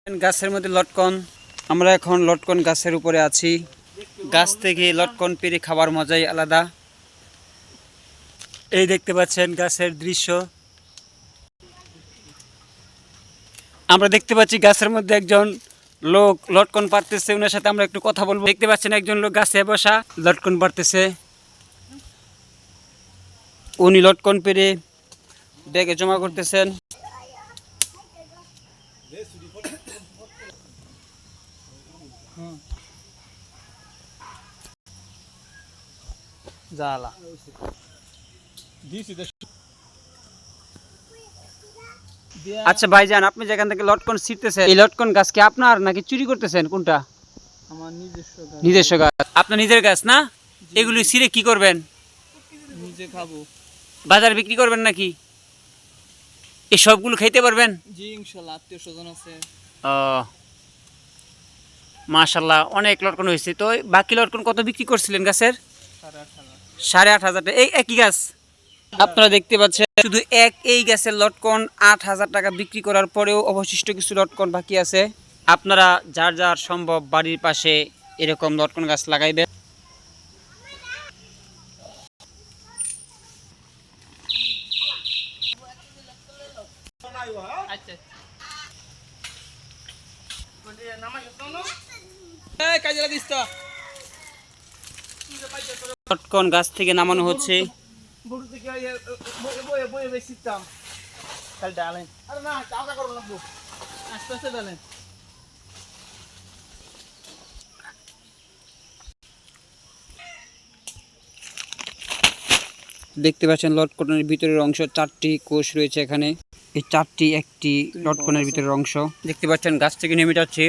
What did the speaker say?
গাছের মধ্যে লটকন। আমরা এখন লটকন গাছের উপরে আছি। গাছ থেকে লটকন পেড়ে খাবার মজাই আলাদা। এই দেখতে পাচ্ছেন গাছের দৃশ্য। আমরা দেখতে পাচ্ছি গাছের মধ্যে একজন লোক লটকন পাড়তেছে। ওনার সাথে আমরা একটু কথা বলবো। দেখতে পাচ্ছেন একজন লোক গাছে বসা লটকন পাড়তেছে। উনি লটকন পেড়ে ব্যাগে জমা করতেছেন। জালা আচ্ছা ভাইজান, আপনি যেখান থেকে লটকন ছিটতেছেন, এই লটকন গাছ কি আপনার নাকি চুরি করতেছেন? কোনটা? আমার নিজস্ব গাছ। নিজস্ব গাছ। আপনার নিজের গাছ না? এগুলি ছিঁড়ে কি করবেন? নিজে খাবো। বাজারে বিক্রি করবেন নাকি? এই সবগুলো খাইতে পারবেন? জি ইনশাআল্লাহ, আত্মীয় স্বজন আছে। ও মাশাআল্লাহ, অনেক লটকন হয়েছে। তো বাকি লটকন কত বিক্রি করছিলেন গাছের? 8,500। 8,500 টাকা। এই একই গাছ আপনারা দেখতে পাচ্ছেন। শুধু এই গাছের লটকন 8,000 টাকা বিক্রি করার পরেও অবশিষ্ট কিছু লটকন বাকি আছে। আপনারা যার যার সম্ভব বাড়ির পাশে এরকম লটকন গাছ লাগাইবেন। লটকন গাছ থেকে নামানো হচ্ছে। দেখতে পাচ্ছেন লটকনের ভিতরের অংশ, 4টি কোষ রয়েছে এখানে। এই 4টি একটি লটকনের ভিতরের অংশ। দেখতে পাচ্ছেন গাছ থেকে নেমে যাচ্ছে।